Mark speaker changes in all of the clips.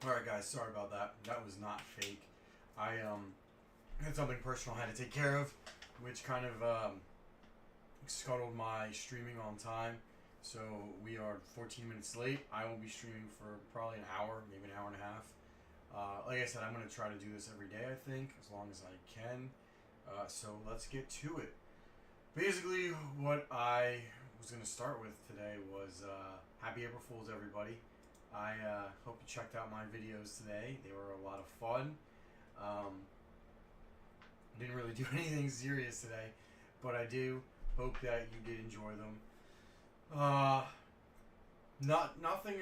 Speaker 1: Alright guys, sorry about that. That was not fake. I had something personal I had to take care of, which kind of scuttled my streaming on time. So we are 14 minutes late. I will be streaming for probably an hour, maybe an hour and a half. Like I said, I'm going to try to do this every day, I think, as long as I can. So let's get to it. Basically, what I was going to start with today was Happy April Fools, everybody. I hope you checked out my videos today. They were a lot of fun. Didn't really do anything serious today, but I do hope that you did enjoy them. Nothing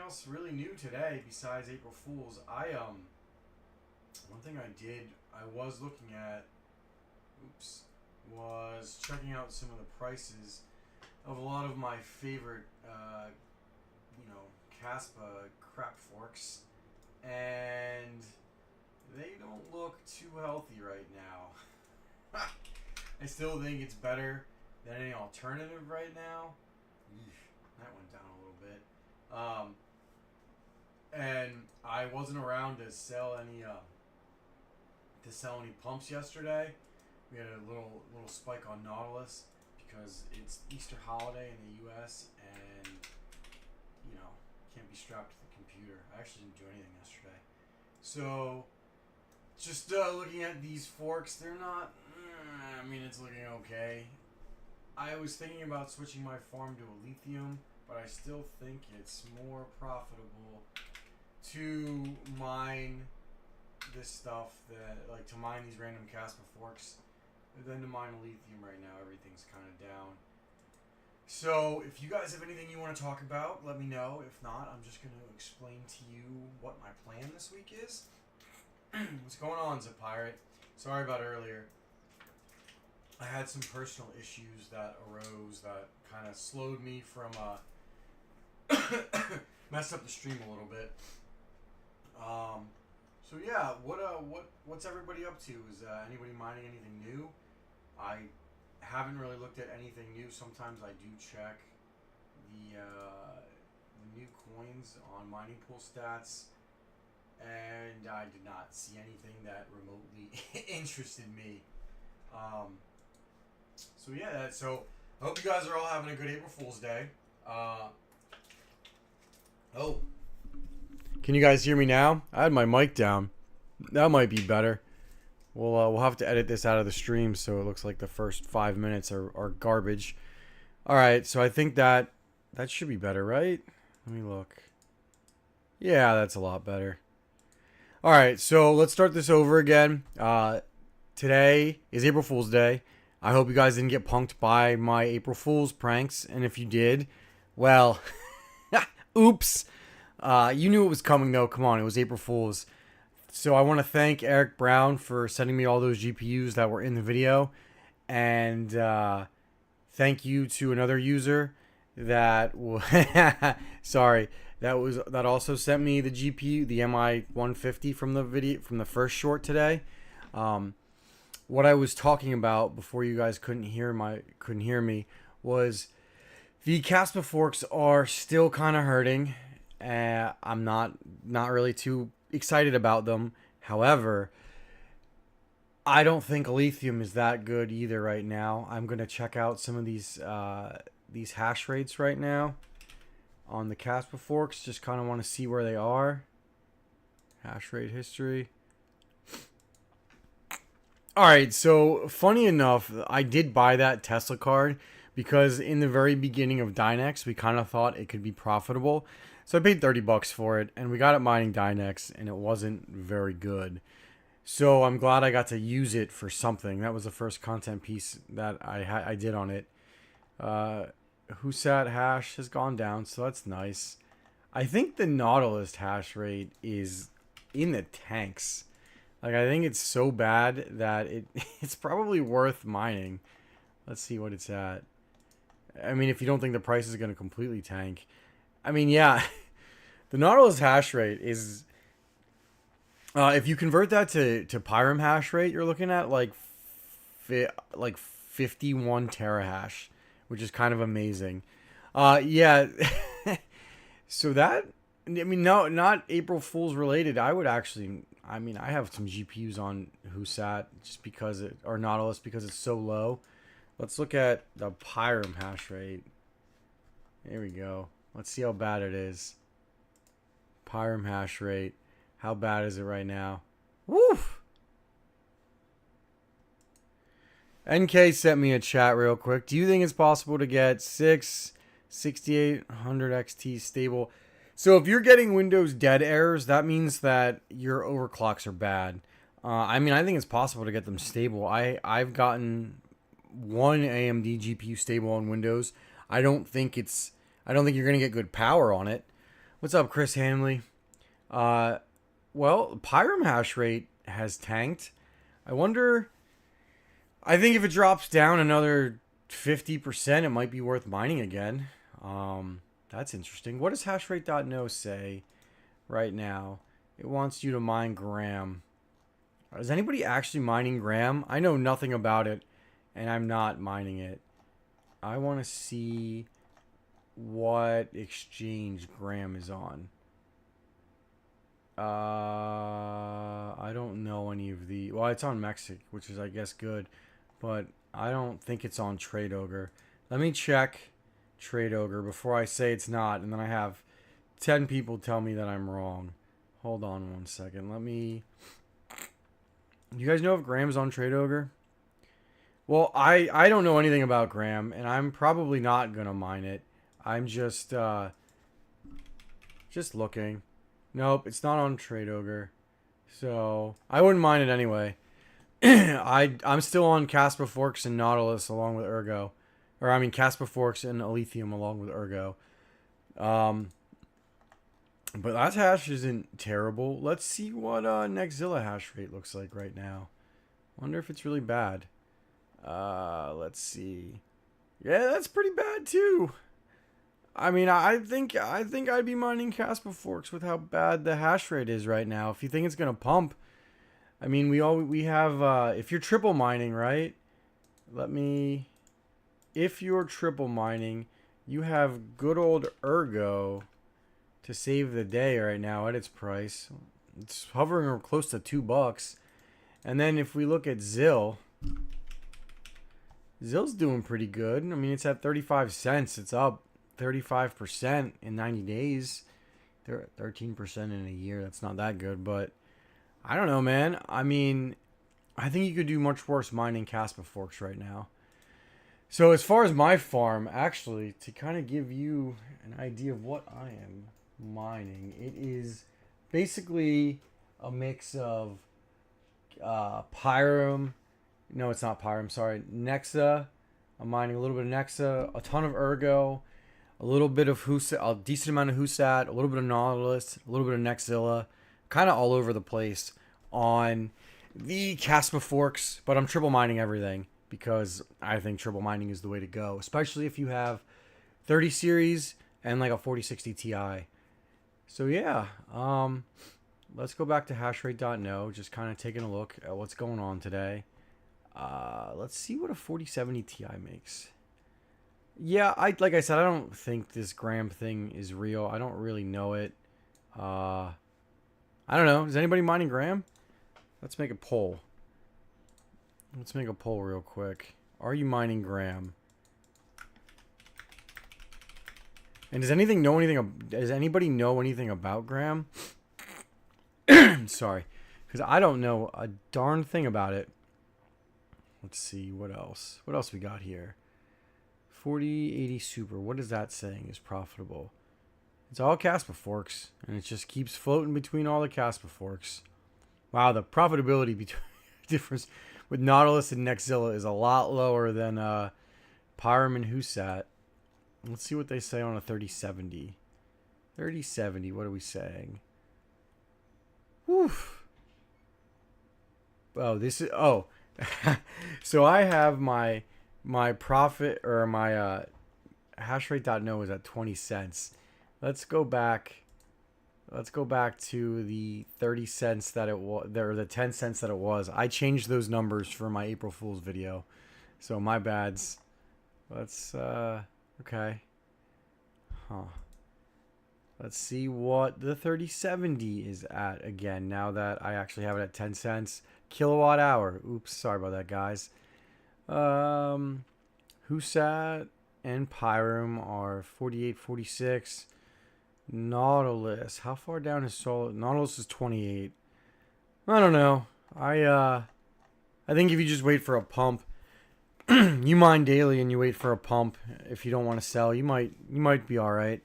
Speaker 1: else really new today besides April Fools. One thing I did, I was looking at, was checking out some of the prices of a lot of my favorite, Caspa crap forks, and they don't look too healthy right now. I still think it's better than any alternative right now. That went down a little bit. And I wasn't around to sell any pumps yesterday. We had a little spike on Nautilus because it's Easter holiday in the U.S. and can't be strapped to the computer. I actually didn't do anything yesterday. So just looking at these forks, they're not. It's looking okay. I was thinking about switching my farm to a lithium, but I still think it's more profitable to mine this stuff to mine these random Caspa forks than to mine a lithium right now. Everything's kind of down. So if you guys have anything you want to talk about, let me know. If not, I'm just going to explain to you what my plan this week is. What's going on, Zip Pirate? Sorry about earlier. I had some personal issues that arose that kind of slowed me from messed up the stream a little bit. So yeah, what's everybody up to? Is anybody mining anything new? I haven't really looked at anything new. Sometimes I do check the new coins on mining pool stats, and I did not see anything that remotely interested me. So yeah, so I hope you guys are all having a good April Fool's Day. Can you guys hear me now? I had my mic down. That might be better. We'll have to edit this out of the stream so it looks like the first 5 minutes are garbage. All right, so I think that should be better, right? Let me look. Yeah, that's a lot better. All right, so let's start this over again. Today is April Fool's Day. I hope you guys didn't get punked by my April Fool's pranks, and if you did, well, oops. You knew it was coming, though. Come on, it was April Fool's. So I want to thank Eric Brown for sending me all those GPUs that were in the video, and thank you to another user that that also sent me the GPU, the MI150 from the first short today. What I was talking about before you guys couldn't hear me was the Caspa forks are still kind of hurting. I'm not really too excited about them. However, I don't think lithium is that good either right now. I'm gonna check out some of these hash rates right now on the Caspa forks. Just kind of want to see where they are. Hash rate history. All right, so funny enough, I did buy that Tesla card because in the very beginning of Dynex, we kind of thought it could be profitable. So I paid $30 for it, and we got it mining Dynex, and it wasn't very good. So I'm glad I got to use it for something. That was the first content piece that I did on it. Whosat hash has gone down, so that's nice. I think the Nautilus hash rate is in the tanks. Like, I think it's so bad that it's probably worth mining. Let's see what it's at. I mean, if you don't think the price is going to completely tank. I mean, yeah, the Nautilus hash rate is, if you convert that to Pyram hash rate, you're looking at like 51 terahash, which is kind of amazing. Yeah, so that I mean, no, not April Fool's related. I would actually, I mean, I have some GPUs on Husat just because or Nautilus because it's so low. Let's look at the Pyram hash rate. Here we go. Let's see how bad it is. Pyram hash rate. How bad is it right now? Woof! NK sent me a chat real quick. Do you think it's possible to get 6800 XT stable? So if you're getting Windows dead errors, that means that your overclocks are bad. I mean, I think it's possible to get them stable. I've gotten one AMD GPU stable on Windows. I don't think you're gonna get good power on it. What's up, Chris Hanley? Well, Pyram hash rate has tanked. I wonder. I think if it drops down another 50%, it might be worth mining again. That's interesting. What does hashrate.no say right now? It wants you to mine Gram. Is anybody actually mining Gram? I know nothing about it, and I'm not mining it. I want to see what exchange Gram is on. I don't know any of the... Well, it's on Mexic, which is, I guess, good. But I don't think it's on Trade Ogre. Let me check Trade Ogre before I say it's not, and then I have 10 people tell me that I'm wrong. Hold on one second. Let me... You guys know if Gram's on Trade Ogre? Well, I don't know anything about Gram, and I'm probably not going to mine it. I'm just looking. Nope, it's not on Trade Ogre. So, I wouldn't mine it anyway. I'm still on Casper Forks and Nautilus along with Ergo. Or, I mean, Casper Forks and Elysium along with Ergo. But that hash isn't terrible. Let's see what Nextzilla hash rate looks like right now. Wonder if it's really bad. Let's see. Yeah, that's pretty bad too. I mean, I think I'd be mining Casper Forks with how bad the hash rate is right now. If you think it's gonna pump, I mean, we have if you're triple mining, right? If you're triple mining, you have good old Ergo to save the day right now at its price. It's hovering close to $2. And then if we look at Zill's doing pretty good. I mean, it's at 35 cents. It's up 35% in 90 days. They're at 13% in a year. That's not that good, but I don't know, man. I mean, I think you could do much worse mining Casper Forks right now. So as far as my farm, actually, to kind of give you an idea of what I am mining, it is basically a mix of Pyram. No, it's not Pyram. Sorry, Nexa. I'm mining a little bit of Nexa, a ton of Ergo, a little bit of Husat, a decent amount of Husat, a little bit of Nautilus, a little bit of Nextzilla, kind of all over the place on the Casper Forks. But I'm triple mining everything because I think triple mining is the way to go, especially if you have 30 series and like a 4060 Ti. So yeah, let's go back to hashrate.no, just kind of taking a look at what's going on today. Let's see what a 4070 Ti makes. Yeah, like I said, I don't think this Gram thing is real. I don't really know it. I don't know. Is anybody mining Gram? Let's make a poll. Let's make a poll real quick. Are you mining Gram? And does anybody know anything about Gram? Sorry, because I don't know a darn thing about it. Let's see, what else? What else we got here? 4080 Super. What is that saying is profitable? It's all Casper Forks, and it just keeps floating between all the Casper Forks. Wow, the profitability difference with Nautilus and Nextzilla is a lot lower than Pyram and Husat. Let's see what they say on a 3070. 3070, what are we saying? Woof. Oh, this is... Oh. So I have my profit, or my hashrate.no is at 20 cents. Let's go back to the 30 cents that it was, or the 10 cents that it was. I changed those numbers for my April Fool's video, so my bads. Let's okay, Let's see what the 3070 is at again, now that I actually have it at 10 cents kilowatt hour. Oops, sorry about that, guys. Husat and Pyrum are 48, 46. Nautilus, how far down is Solid? Nautilus is 28. I don't know. I think if you just wait for a pump, you mine daily and you wait for a pump. If you don't want to sell, you might be all right.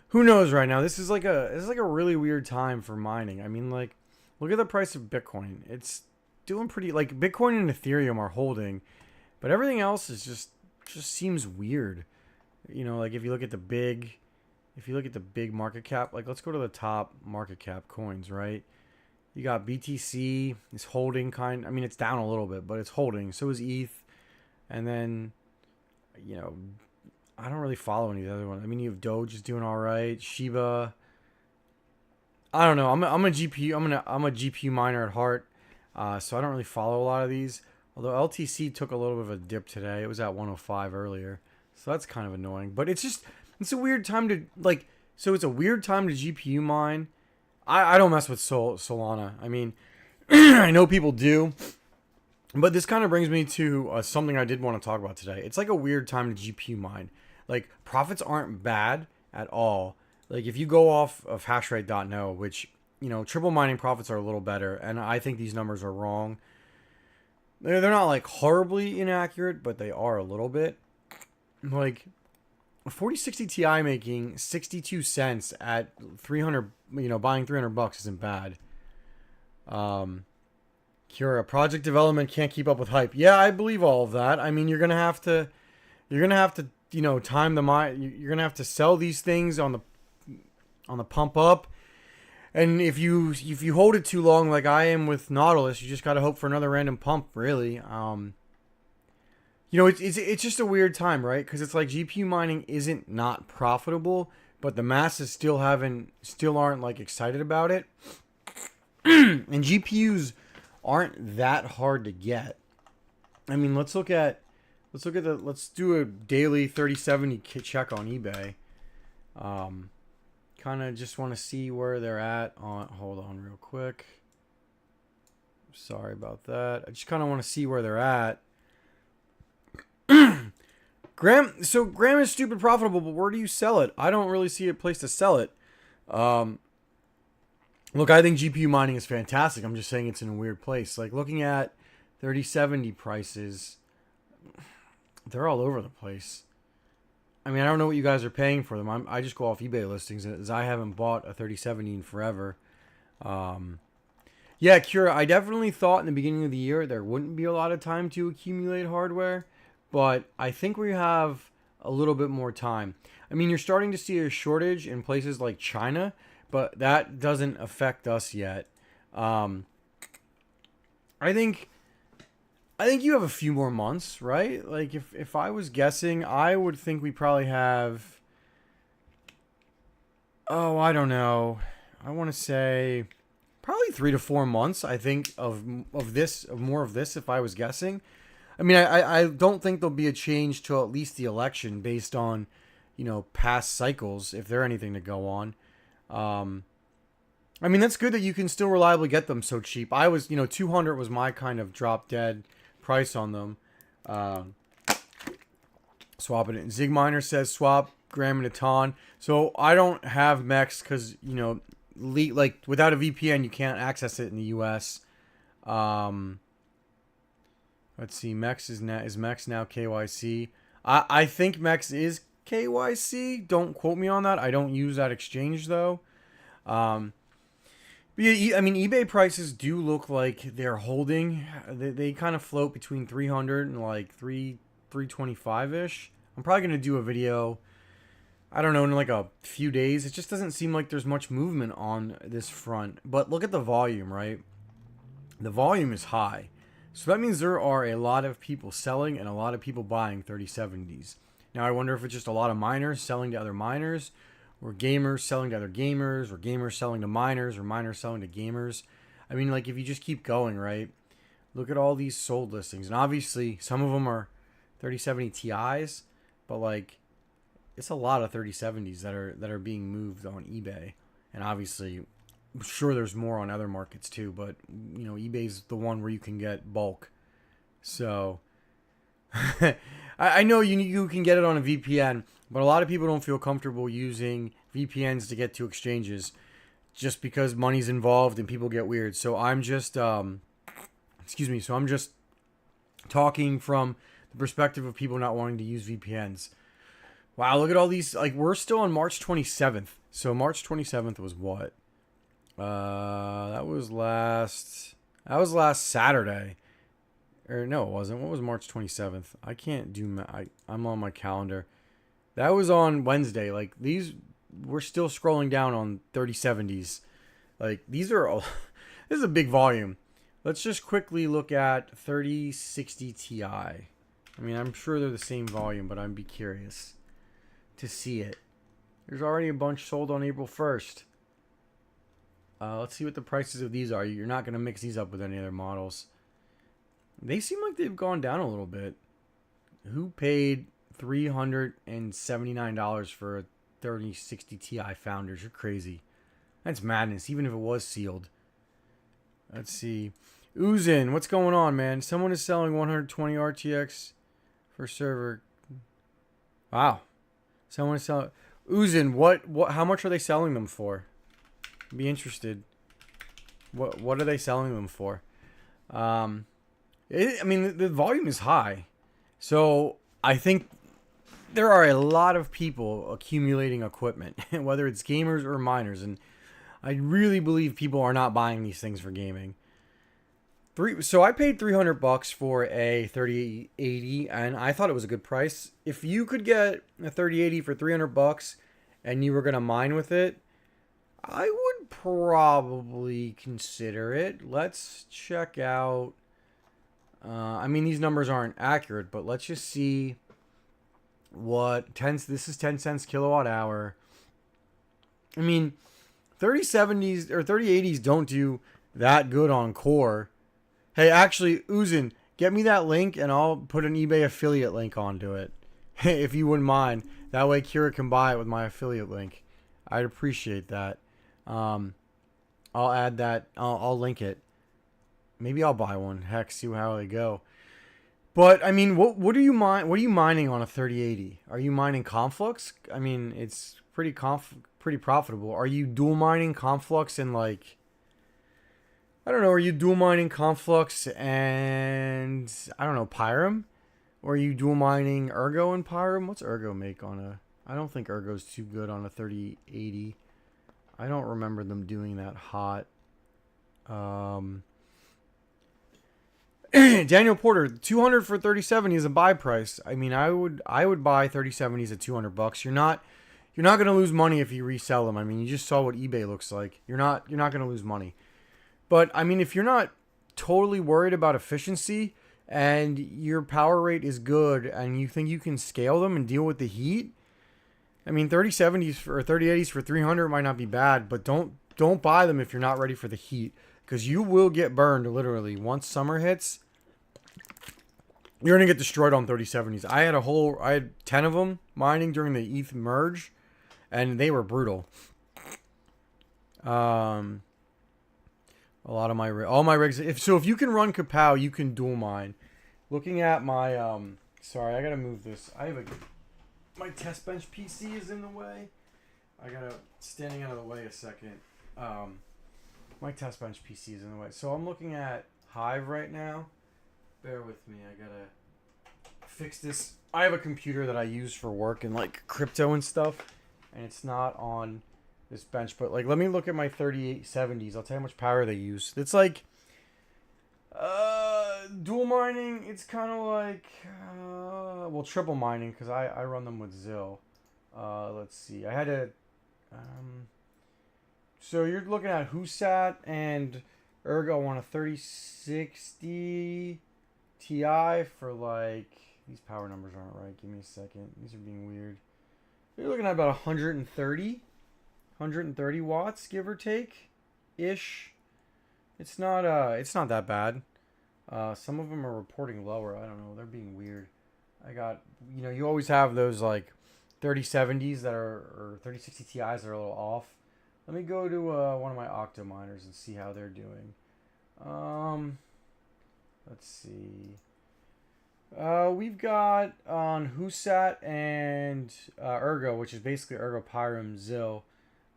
Speaker 1: Who knows right now? This is like a really weird time for mining. I mean, like, look at the price of Bitcoin. It's doing pretty, like, Bitcoin and Ethereum are holding, but everything else is just seems weird. You know, like if you look at the big market cap, like let's go to the top market cap coins, right? You got BTC is holding I mean, it's down a little bit, but it's holding. So is ETH. And then, you know, I don't really follow any of the other ones. I mean, you have Doge is doing all right. Shiba. I don't know. I'm a GPU. I'm a GPU miner at heart. So I don't really follow a lot of these. Although LTC took a little bit of a dip today. It was at 105 earlier. So that's kind of annoying. But it's a weird time to, like, so it's a weird time to GPU mine. I don't mess with Solana. I mean, I know people do. But this kind of brings me to something I did want to talk about today. It's like a weird time to GPU mine. Like, profits aren't bad at all. Like, if you go off of hashrate.no, which, you know, triple mining profits are a little better. And I think these numbers are wrong. They're not, like, horribly inaccurate, but they are a little bit. Like, a 4060 Ti making 62 cents at 300, you know, buying $300 isn't bad. Cura, project development can't keep up with hype. Yeah, I believe all of that. I mean, you're gonna have to, you know, time the mine. You're gonna have to sell these things on the pump up, and if you hold it too long, like I am with Nautilus, you just gotta hope for another random pump. Really, you know, it's just a weird time, right? Because it's like GPU mining isn't not profitable, but the masses still aren't like excited about it, and GPUs aren't that hard to get. I mean, let's do a daily 3070 check on eBay. Kind of just want to see where they're at on, hold on real quick. Sorry about that. I just kind of want to see where they're at. Graham is stupid profitable, but where do you sell it? I don't really see a place to sell it. Look, I think GPU mining is fantastic. I'm just saying it's in a weird place. Like, looking at 3070 prices, they're all over the place. I mean, I don't know what you guys are paying for them. I just go off eBay listings, as I haven't bought a 3070 in forever. Yeah, Cura, I definitely thought in the beginning of the year there wouldn't be a lot of time to accumulate hardware, but I think we have a little bit more time. I mean, you're starting to see a shortage in places like China, but that doesn't affect us yet. I think you have a few more months, right? Like, if I was guessing, I would think we probably have, oh, I don't know. I want to say probably 3 to 4 months, I think, of more of this, if I was guessing. I mean, I don't think there'll be a change to at least the election based on, you know, past cycles, if they're anything to go on. I mean, that's good that you can still reliably get them so cheap. I was, you know, 200 was my kind of drop dead price on them. Swapping it. Zigminer says swap gram and a ton. So I don't have MEX because, you know, like without a VPN you can't access it in the US. Let's see. MEX is MEX now KYC. I think MEX is KYC. Don't quote me on that. I don't use that exchange though. But yeah, I mean, eBay prices do look like they're holding. They kind of float between 300 and like 325 ish. I'm probably gonna do a video, I don't know, in like a few days. It just doesn't seem like there's much movement on this front. But look at the volume, right? The volume is high. So that means there are a lot of people selling and a lot of people buying 3070s. Now I wonder if it's just a lot of miners selling to other miners, or gamers selling to other gamers, or gamers selling to miners, or miners selling to gamers. I mean, like, if you just keep going, right? Look at all these sold listings. And obviously, some of them are 3070 Ti's, but, like, it's a lot of 3070s that are being moved on eBay, and obviously, I'm sure there's more on other markets too. But eBay's the one where you can get bulk. So I know you can get it on a VPN, but a lot of people don't feel comfortable using VPNs to get to exchanges, just because money's involved and people get weird. So I'm just excuse me. So I'm just talking from the perspective of people not wanting to use VPNs. Wow, look at all these. Like, we're still on March 27th. So March 27th was what? That was last Saturday. Or no, it wasn't. What was March 27th? I can't do I'm on my calendar. That was on Wednesday. Like, we're still scrolling down on 3070s. Like, this is a big volume. Let's just quickly look at 3060 Ti. I mean, I'm sure they're the same volume, but I'd be curious to see it. There's already a bunch sold on April 1st. Let's see what the prices of these are. You're not going to mix these up with any other models. They seem like they've gone down a little bit. Who paid $379 for a 3060 Ti Founders? You're crazy. That's madness, even if it was sealed. Let's see. Uzin, what's going on, man? Someone is selling 120 RTX for server. Wow. Someone is selling. Uzin, what? How much are they selling them for? I'd be interested. What are they selling them for? I mean, the volume is high, so I think there are a lot of people accumulating equipment, whether it's gamers or miners, and I really believe people are not buying these things for gaming. So I paid $300 for a 3080, and I thought it was a good price. If you could get a 3080 for $300 and you were gonna mine with it, I would probably consider it. Let's check out. I mean, these numbers aren't accurate, but let's just see what this is 10 cents kilowatt hour. I mean, 3070s or 3080s don't do that good on core. Hey, actually, Uzin, get me that link and I'll put an eBay affiliate link onto it. If you wouldn't mind. That way Kira can buy it with my affiliate link. I'd appreciate that. I'll add that. I'll link it. Maybe I'll buy one. Heck, see how they go. But I mean, what are you mining on a 3080? Are you mining Conflux? I mean, it's pretty profitable. Are you dual mining Conflux and like, I don't know, are you dual mining Conflux and I don't know, Pyram? Or are you dual mining Ergo and Pyram? What's Ergo make on a? I don't think Ergo's too good on a 3080. I don't remember them doing that hot. Daniel Porter, 200 for 3070 is a buy price. I mean, I would buy 3070s at $200. You're not going to lose money if you resell them. I mean, you just saw what eBay looks like. You're not going to lose money. But I mean, if you're not totally worried about efficiency and your power rate is good and you think you can scale them and deal with the heat, I mean, 3070s or 3080s for 300 might not be bad, but don't buy them if you're not ready for the heat, because you will get burned literally once summer hits. You're gonna get destroyed on 3070s. I had 10 of them mining during the ETH merge, and they were brutal. A lot of all my rigs. If you can run Kapow, you can dual mine. Looking at my sorry, I gotta move this. My test bench PC is in the way. Standing out of the way a second. My test bench PC is in the way. So I'm looking at Hive right now. Bear with me. I gotta fix this. I have a computer that I use for work and like crypto and stuff, and it's not on this bench. But like, let me look at my 3870s. I'll tell you how much power they use. It's like dual mining. It's kind of like triple mining, because I run them with Zill. Let's see. I had to. So you're looking at Husat and Ergo on a 3060 Ti for like, these power numbers aren't right. Give me a second. These are being weird. You're looking at about 130 watts, give or take, ish. It's not that bad. Some of them are reporting lower. I don't know. They're being weird. I got, you always have those like 3070s that are, or 3060 Ti's that are a little off. Let me go to one of my octo miners and see how they're doing. Let's see. We've got on Husat and Ergo, which is basically Ergo Pyrum Zil.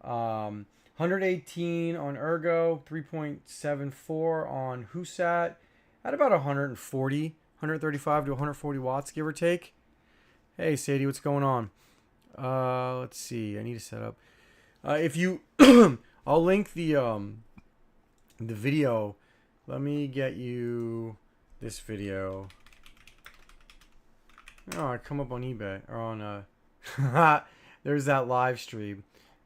Speaker 1: 118 on Ergo, 3.74 on Husat, at about 135 to 140 watts, give or take. Hey, Sadie, what's going on? Let's see. I need to set up. If you, I'll link the video. Let me get you this video. Oh, I come up on eBay or on there's that live stream.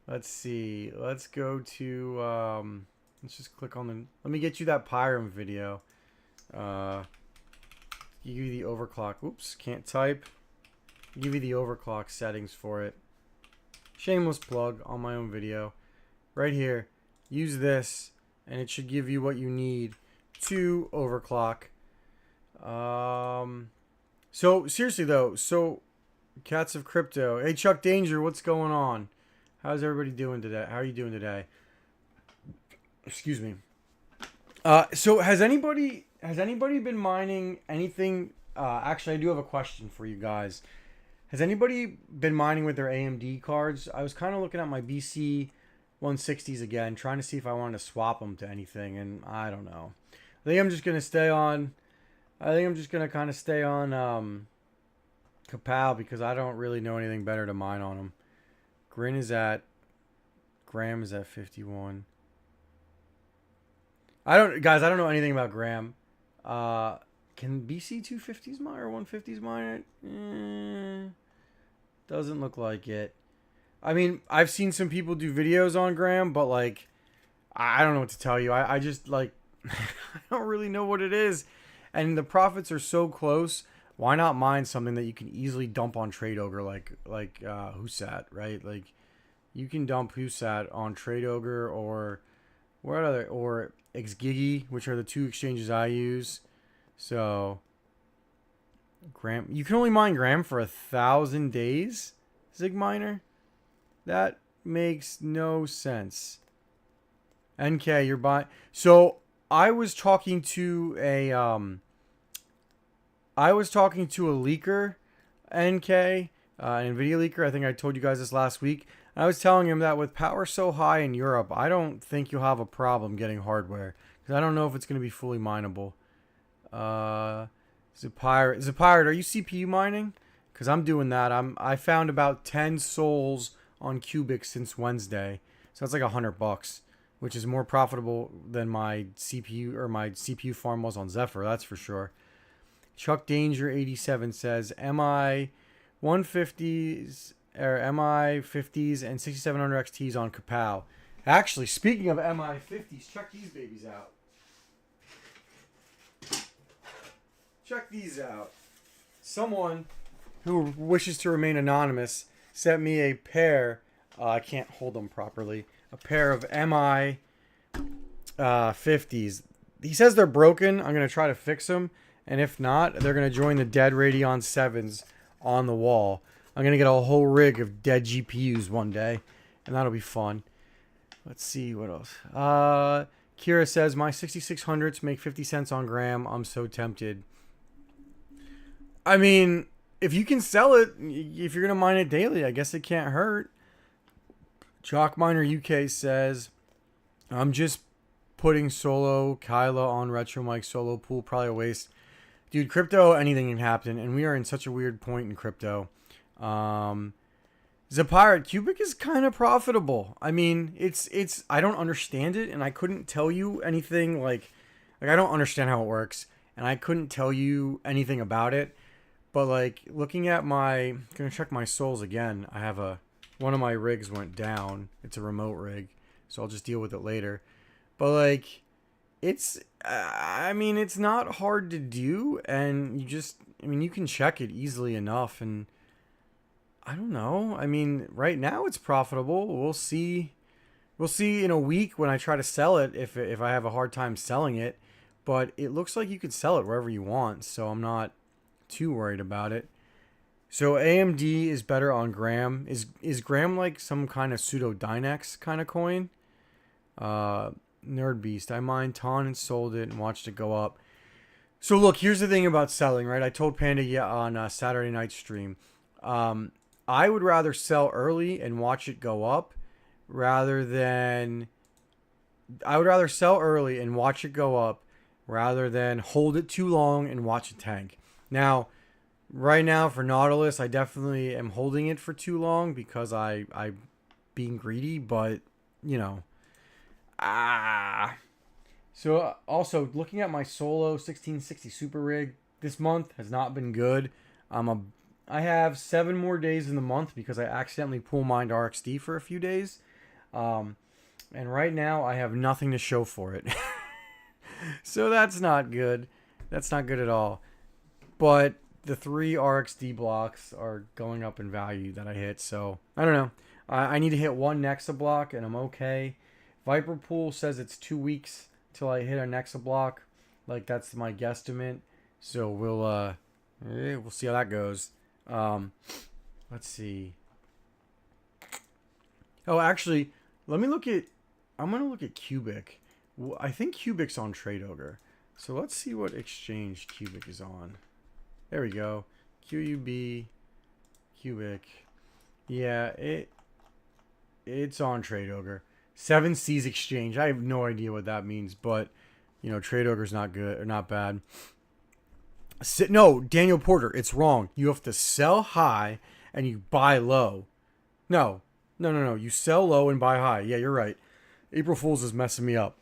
Speaker 1: Let's see. Let's go to let's just click on the, let me get you that Pyrum video. Give you the overclock. Oops, can't type. Give you the overclock settings for it. Shameless plug on my own video. Right here. Use this and it should give you what you need to overclock. So seriously though, so Cats of Crypto. Hey Chuck Danger, what's going on? How's everybody doing today? How are you doing today? Excuse me. So has anybody been mining anything? Actually, I do have a question for you guys. Has anybody been mining with their AMD cards? I was kind of looking at my BC 160s again, trying to see if I wanted to swap them to anything, and I don't know. I think I'm just gonna stay on. I think I'm just gonna kind of stay on Kapow because I don't really know anything better to mine on them. Gram is at 51. I don't know anything about Gram. Can BC 250s mine or 150s mine it? Doesn't look like it. I mean, I've seen some people do videos on Gram, but like, I don't know what to tell you. I just like, I don't really know what it is. And the profits are so close. Why not mine something that you can easily dump on Trade Ogre like Husat, right? Like, you can dump Husat on Trade Ogre or what other, or Xgigi, which are the two exchanges I use. So Gram, you can only mine Gram for 1,000 days, Zig Miner. That makes no sense. NK, you're buying. So I was talking to a leaker, NK, an Nvidia leaker. I think I told you guys this last week. And I was telling him that with power so high in Europe, I don't think you'll have a problem getting hardware because I don't know if it's going to be fully mineable. Zapirate, are you CPU mining? Because I'm doing that. I found about 10 souls on Cubic since Wednesday, so that's like $100, which is more profitable than my CPU farm was on Zephyr. That's for sure. Chuck Danger 87 says MI 150s or MI 50s and 6700 XTs on Kapow. Actually, speaking of MI 50s, check these babies out. Check these out. Someone who wishes to remain anonymous sent me a pair. I can't hold them properly. A pair of MI 50s. He says they're broken. I'm going to try to fix them. And if not, they're going to join the dead Radeon 7s on the wall. I'm going to get a whole rig of dead GPUs one day. And that'll be fun. Let's see what else. Kira says, my 6600s make 50 cents on Gram. I'm so tempted. I mean, if you can sell it, if you're going to mine it daily, I guess it can't hurt. Chalk Miner UK says, I'm just putting solo Kyla on Retro Mike solo pool. Probably a waste. Dude, crypto, anything can happen. And we are in such a weird point in crypto. Zapirate, Cubic is kind of profitable. I mean, it's I don't understand it. And I couldn't tell you anything like I don't understand how it works. And I couldn't tell you anything about it. But like looking at I'm gonna check my souls again. I have one of my rigs went down. It's a remote rig, so I'll just deal with it later. But like, I mean, it's not hard to do, and you can check it easily enough. And I don't know. I mean, right now it's profitable. We'll see. We'll see in a week when I try to sell it if I have a hard time selling it. But it looks like you could sell it wherever you want, so I'm not too worried about it. So AMD is better on Gram. Is Gram like some kind of pseudo Dynex kind of coin? Nerd Beast. I mined Ton and sold it and watched it go up. So look, here's the thing about selling, right? I told Panda on Saturday night stream. I would rather sell early and watch it go up rather than I would rather sell early and watch it go up rather than hold it too long and watch it tank. Now, right now for Nautilus, I definitely am holding it for too long because I being greedy, but you know, ah. So also looking at my solo 1660 super rig this month has not been good. I have 7 more days in the month because I accidentally pool mined RXD for a few days. And right now I have nothing to show for it. So that's not good. That's not good at all. But the 3 RXD blocks are going up in value that I hit. So I don't know. I need to hit 1 Nexa block and I'm okay. Viper Pool says it's 2 weeks till I hit a Nexa block. Like that's my guesstimate. So we'll see how that goes. Let's see. Oh, actually, let me look at. I'm gonna look at Cubic. I think Cubic's on Trade Ogre. So let's see what exchange Cubic is on. There we go. QUB Cubic. Yeah, it's on Trade Ogre. 7 Seas exchange. I have no idea what that means, but you know, Trade Ogre's not good or not bad. No, Daniel Porter, it's wrong. You have to sell high and you buy low. No. You sell low and buy high. Yeah, you're right. April Fool's is messing me up.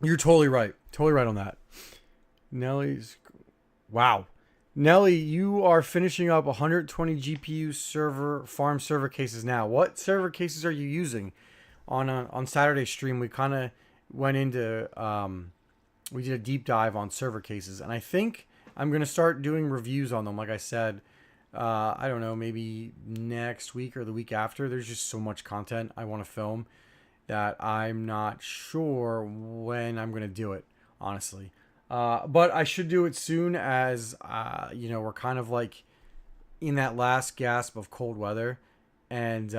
Speaker 1: You're totally right. Totally right on that. Nelly's. Wow. Nelly, you are finishing up 120 GPU farm server cases now. What server cases are you using? On Saturday's stream, we kind of went into we did a deep dive on server cases, and I think I'm gonna start doing reviews on them. Like I said, I don't know, maybe next week or the week after. There's just so much content I want to film that I'm not sure when I'm gonna do it, honestly. But I should do it soon as you know, we're kind of like in that last gasp of cold weather, and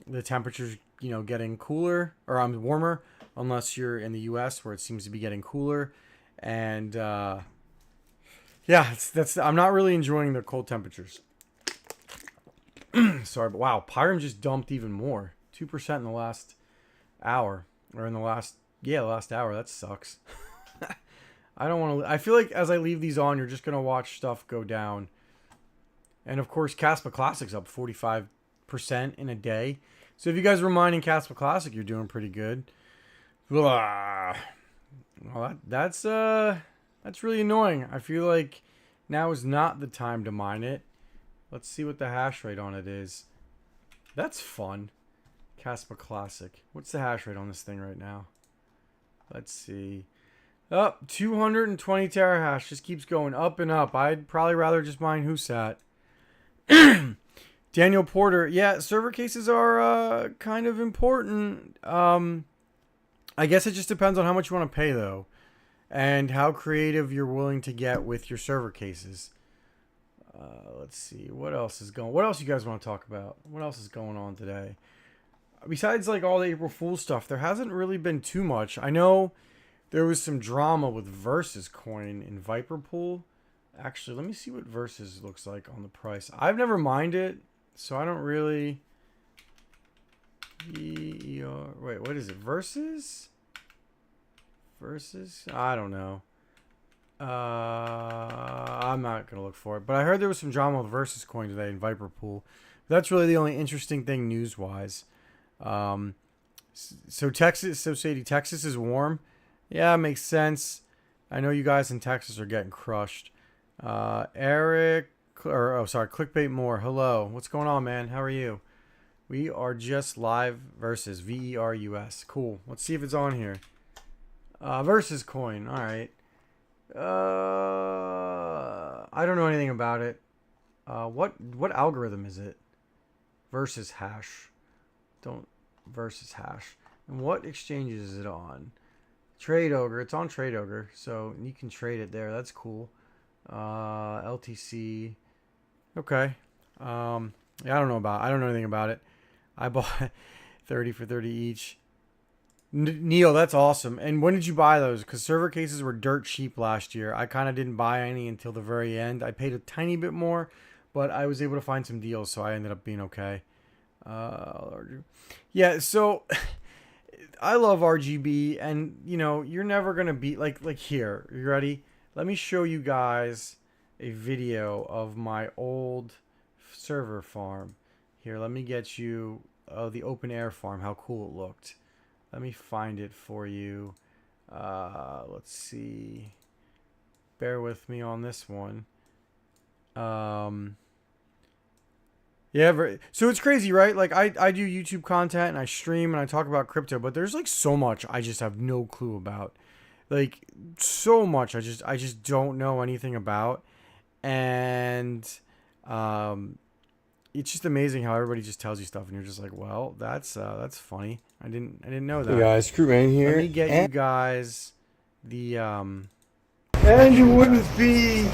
Speaker 1: the temperatures, you know, getting cooler or warmer, unless you're in the U.S. where it seems to be getting cooler, and yeah, that's I'm not really enjoying the cold temperatures. Sorry, but wow, Pyram just dumped even more, 2% in the last hour, or in the last hour. That sucks. I don't want to. I feel like as I leave these on, you're just gonna watch stuff go down. And of course, Caspa Classic's up 45% in a day. So if you guys were mining Caspa Classic, you're doing pretty good. Well, that's really annoying. I feel like now is not the time to mine it. Let's see what the hash rate on it is. That's fun. Caspa Classic. What's the hash rate on this thing right now? Let's see. Oh, 220 terahash. Just keeps going up and up. I'd probably rather just mine Husat. Daniel Porter. Yeah, server cases are kind of important. I guess it just depends on how much you want to pay, though. And how creative you're willing to get with your server cases. Let's see. What else is going? What else you guys want to talk about? What else is going on today? Besides, like, all the April Fool's stuff, there hasn't really been too much. I know there was some drama with Versus coin in Viper Pool. Actually, let me see what Versus looks like on the price. I've never mined it, so I don't really... Wait, what is it? Versus? Versus? I don't know. I'm not going to look for it. But I heard there was some drama with Versus coin today in Viper Pool. That's really the only interesting thing news-wise. So Sadie, Texas is warm. Yeah, makes sense. I know you guys in Texas are getting crushed. Clickbait more. Hello. What's going on, man? How are you? We are just live versus VERUS. Cool. Let's see if it's on here. Versus coin. All right. I don't know anything about it. What algorithm is it? Versus hash. Versus hash. And what exchanges is it on? Trade Ogre. It's on Trade Ogre, so you can trade it there. That's cool. LTC. Okay. Yeah, I don't know anything about it. I bought 30 for 30 each. Neil, that's awesome. And when did you buy those? Because server cases were dirt cheap last year. I kind of didn't buy any until the very end. I paid a tiny bit more, but I was able to find some deals, so I ended up being okay. Yeah, so I love RGB, and you know you're never gonna beat like here. You ready? Let me show you guys a video of my old server farm. Here, let me get you the open air farm. How cool it looked. Let me find it for you. Let's see. Bear with me on this one. Yeah, so it's crazy, right? Like I do YouTube content and I stream and I talk about crypto, but there's like so much I just have no clue about. Like so much I just don't know anything about. And it's just amazing how everybody just tells you stuff and you're just like, "Well, that's funny. I didn't know that."
Speaker 2: Hey guys, Crewman here.
Speaker 1: Let me get you guys the
Speaker 2: And you wouldn't be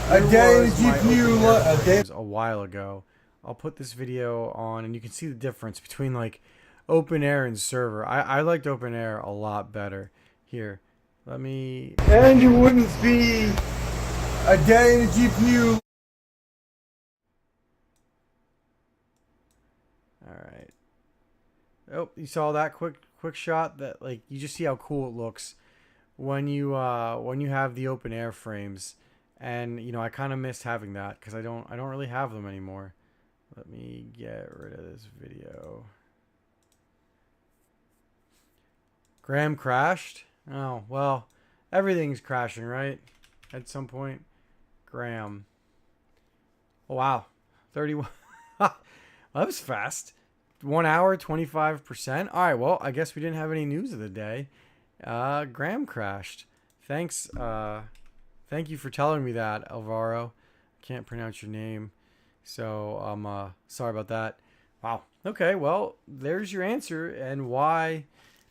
Speaker 2: a day in the GPU
Speaker 1: a day a while ago. I'll put this video on and you can see the difference between like open air and server. I liked open air a lot better. Here, let me.
Speaker 2: And you wouldn't be a day in the GPU.
Speaker 1: All right. Oh, you saw that quick shot? That like you just see how cool it looks when you have the open air frames. And you know, I kind of missed having that because I don't really have them anymore. Let me get rid of this video. Graham crashed? Oh, well, everything's crashing, right? At some point. Graham. Oh, wow. 31. Well, that was fast. 1 hour, 25%. All right, well, I guess we didn't have any news of the day. Graham crashed. Thanks. Thank you for telling me that, Alvaro. I can't pronounce your name. So I'm sorry about that. Wow. Okay, well, there's your answer and why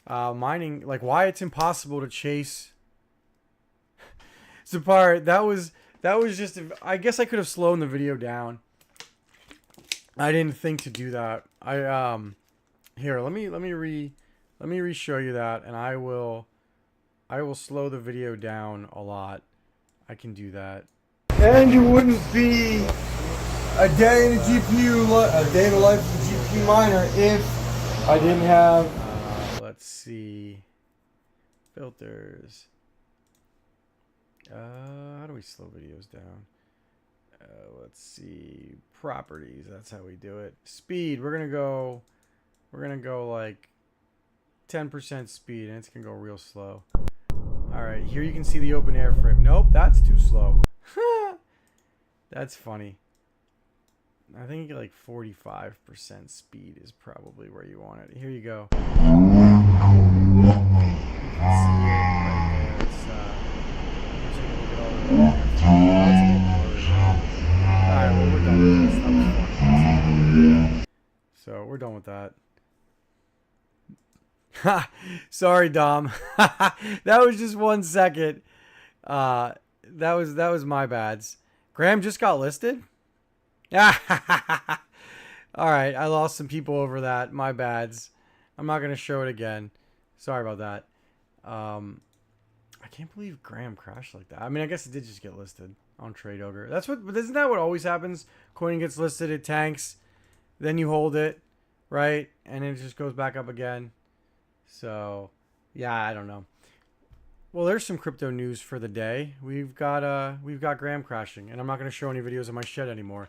Speaker 1: mining, like why it's impossible to chase. Sapar, that was just I guess I could have slowed the video down. I didn't think to do that. Here, let me re-show you that and I will slow the video down a lot. I can do that.
Speaker 2: And you wouldn't be a day in the GPU, a day in the life of a GPU miner if I didn't have.
Speaker 1: Let's see. Filters. How do we slow videos down? Let's see. Properties. That's how we do it. Speed. We're gonna go like 10% speed, and it's gonna go real slow. All right. Here you can see the open air frame. Nope, that's too slow. That's funny. I think like 45% speed is probably where you want it. Here you go. You can see it right there. It's alright, well, we're done with this. That was fun. So we're done with that. Sorry, Dom. That was just 1 second. That was my bads. Graham just got listed? All right, I lost some people over that. My bads. I'm not gonna show it again. Sorry about that. I can't believe Graham crashed like that. I mean, I guess it did just get listed on Trade Ogre. But isn't that what always happens? Coin gets listed, it tanks, then you hold it, right, and it just goes back up again. So, yeah, I don't know. Well, there's some crypto news for the day. We've got Graham crashing, and I'm not gonna show any videos of my shed anymore.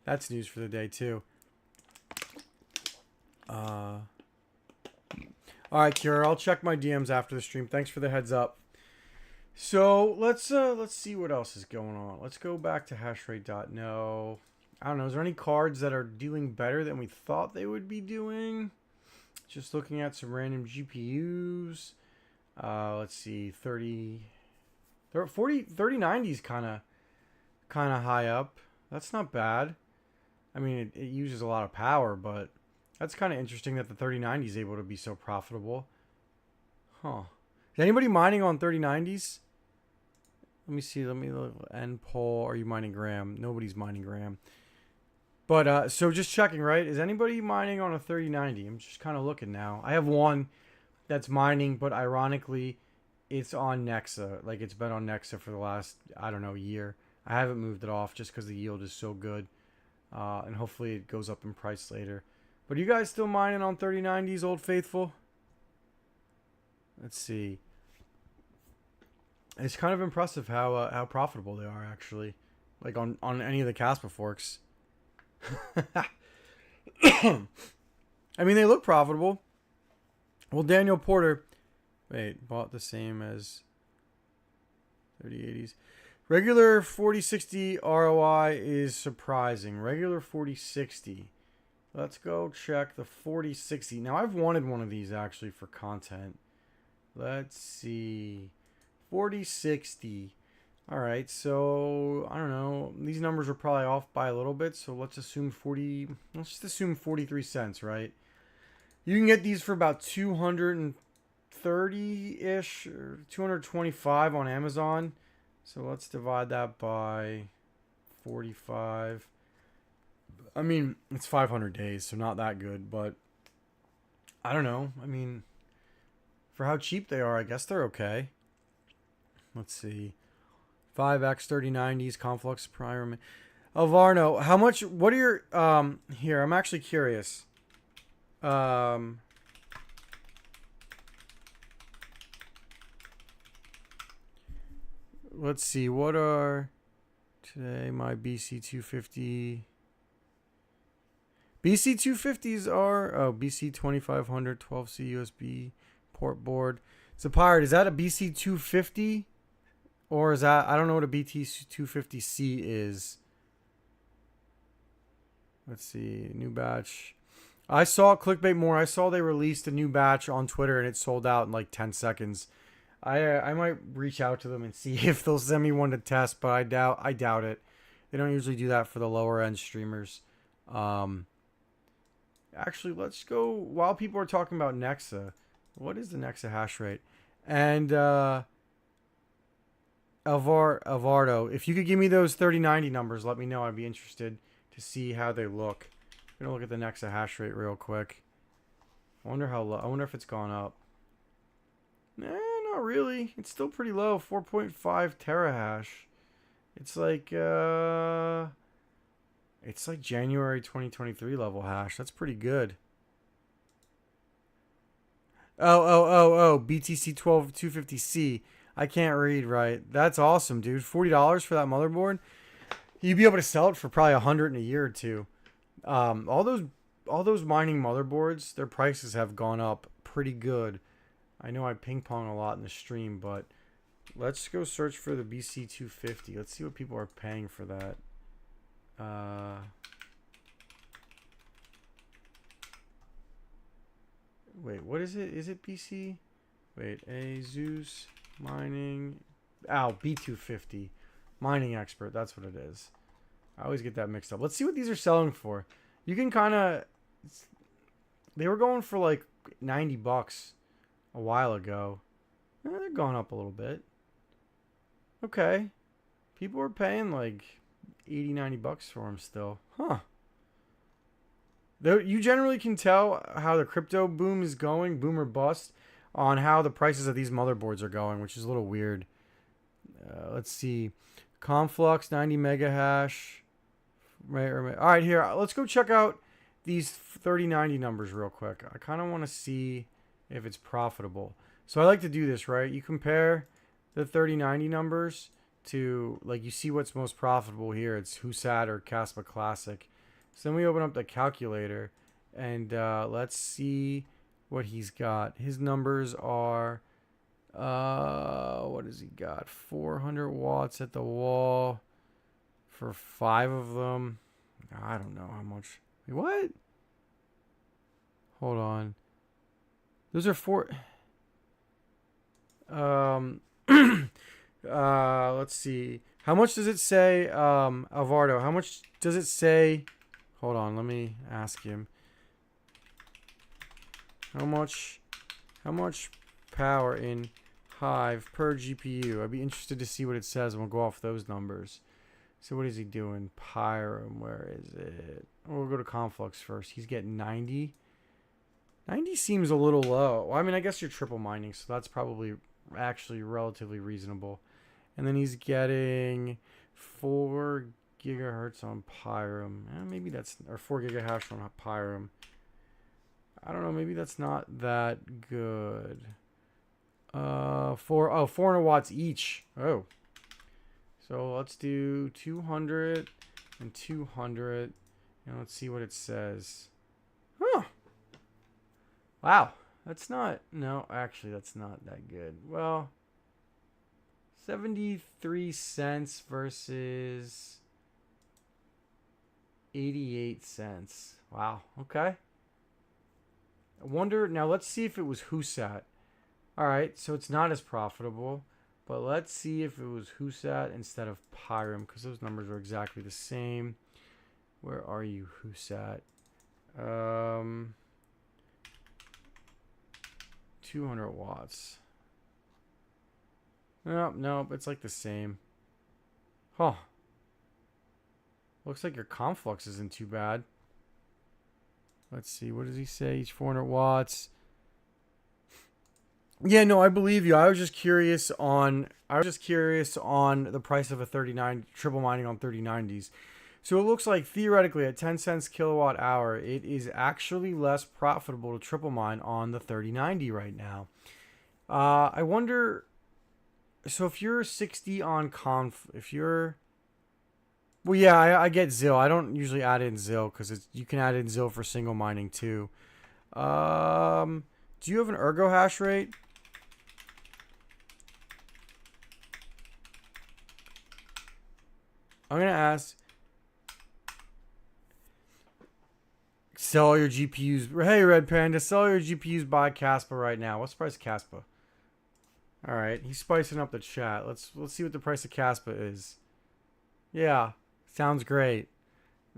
Speaker 1: That's news for the day too. All right, Kira, I'll check my DMs after the stream. Thanks for the heads up. So let's see what else is going on. Let's go back to hashrate.no. I don't know. Is there any cards that are doing better than we thought they would be doing? Just looking at some random GPUs. Let's see, 3090 is kind of high up. That's not bad. I mean, it uses a lot of power, but that's kind of interesting that the 3090 is able to be so profitable. Huh. Is anybody mining on 3090s? Let me see. Let me look. End poll. Are you mining Gram? Nobody's mining Gram. But so just checking, right? Is anybody mining on a 3090? I'm just kind of looking now. I have one that's mining, but ironically, it's on Nexa. Like it's been on Nexa for the last, I don't know, year. I haven't moved it off just because the yield is so good. And hopefully it goes up in price later. But are you guys still mining on 3090s, Old Faithful? Let's see. It's kind of impressive how profitable they are, actually. Like on any of the Caspa forks. I mean, they look profitable. Well, Daniel Porter, bought the same as 3080s. Regular 4060 ROI is surprising. Regular 4060. Let's go check the 4060. Now, I've wanted one of these actually for content. Let's see. 4060. All right, so I don't know. These numbers are probably off by a little bit, so let's assume 40. Let's just assume 43 cents, right? You can get these for about 230-ish or 225 on Amazon. So let's divide that by 45. I mean, it's 500 days, so not that good, but I don't know. I mean, for how cheap they are, I guess they're okay. Let's see. 5X 3090s, Conflux Prior. Alvarno, how much, what are your, here, I'm actually curious. Let's see, what are, today, my BC250. BC250s are, BC 2500 12C USB port board. So, Pirate, is that a BC250? Or is that, I don't know what a BT250C is. Let's see, new batch. I saw Clickbait More. I saw they released a new batch on Twitter and it sold out in like 10 seconds. I might reach out to them and see if they'll send me one to test, but I doubt it. They don't usually do that for the lower end streamers. Actually, let's go, while people are talking about Nexa, what is the Nexa hash rate? And Alvardo, if you could give me those 3090 numbers, let me know. I'd be interested to see how they look. I'm gonna look at the Nexa hash rate real quick. I wonder how low. I wonder if it's gone up. Nah, not really. It's still pretty low. 4.5 terahash. It's like January 2023 level hash. That's pretty good. Oh, BTC 12250C. I can't read right. That's awesome, dude. $40 for that motherboard. You'd be able to sell it for probably $100 in a year or two. All those mining motherboards, their prices have gone up pretty good. I know I ping pong a lot in the stream, but let's go search for the BC250. Let's see what people are paying for that. Wait, what is it? Is it BC? Wait, Asus mining. B250. Mining expert. That's what it is. I always get that mixed up. Let's see what these are selling for. You can kind of... They were going for like $90 a while ago. They're going up a little bit. Okay. People are paying like $80-90 for them still. Huh. You generally can tell how the crypto boom is going, boom or bust, on how the prices of these motherboards are going, which is a little weird. Let's see. Conflux, 90 mega hash. All right, here. Let's go check out these 3090 numbers real quick. I kind of want to see if it's profitable. So I like to do this, right? You compare the 3090 numbers to, like, you see what's most profitable here. It's Husat or Caspa Classic. So then we open up the calculator and let's see what he's got. His numbers are, what has he got? 400 watts at the wall for 5 of them. I don't know how much. Wait, what? Hold on. Those are 4. Let's see. How much does it say, Alvardo? How much does it say? Hold on, let me ask him. How much power in Hive per GPU. I'd be interested to see what it says, and we'll go off those numbers. So what is he doing? Pyrum, where is it? We'll go to Conflux first. He's getting 90. 90 seems a little low. Well, I mean, I guess you're triple mining, so that's probably actually relatively reasonable. And then he's getting 4 gigahertz on Pyrum. Maybe that's, or 4 gigahash on Pyrum. I don't know. Maybe that's not that good. 400 watts each. Oh. So let's do 200 and 200. And let's see what it says. Huh. Wow. That's not, no, actually, that's not that good. Well, 73 cents versus 88 cents. Wow. Okay. I wonder, now let's see if it was Husat. Alright, so it's not as profitable. But let's see if it was Husat instead of Pyrum, because those numbers are exactly the same. Where are you, Husat? 200 watts. Nope, it's like the same. Huh. Looks like your Conflux isn't too bad. Let's see, what does he say? Each 400 watts. Yeah, no, I believe you. I was just curious on the price of a 39 triple mining on 3090s. So it looks like theoretically at 10 cents kilowatt hour, it is actually less profitable to triple mine on the 3090 right now. I wonder, so if you're 60 on well, yeah, I get ZIL. I don't usually add in ZIL because you can add in ZIL for single mining too. Do you have an ergo hash rate? I'm going to ask. Sell all your GPUs. Hey, Red Panda, sell all your GPUs by Caspa right now. What's the price of Caspa? All right, he's spicing up the chat. Let's see what the price of Caspa is. Yeah, sounds great.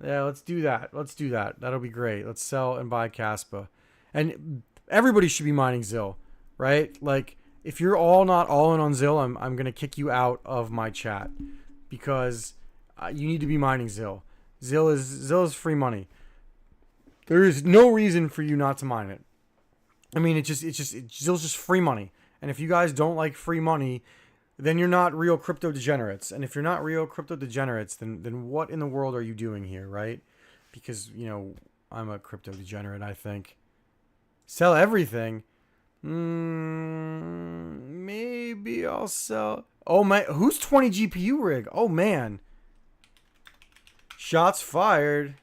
Speaker 1: Yeah, let's do that. Let's do that. That'll be great. Let's sell and buy Caspa. And everybody should be mining ZIL, right? Like, if you're not all in on ZIL, I'm going to kick you out of my chat because you need to be mining ZIL. ZIL is free money. There is no reason for you not to mine it. I mean, ZIL's just free money. And if you guys don't like free money, then you're not real crypto degenerates. And if you're not real crypto degenerates, then what in the world are you doing here, right? Because, I'm a crypto degenerate, I think. Sell everything? Maybe I'll sell. Oh, my. Who's 20 GPU rig? Oh, man. Shots fired.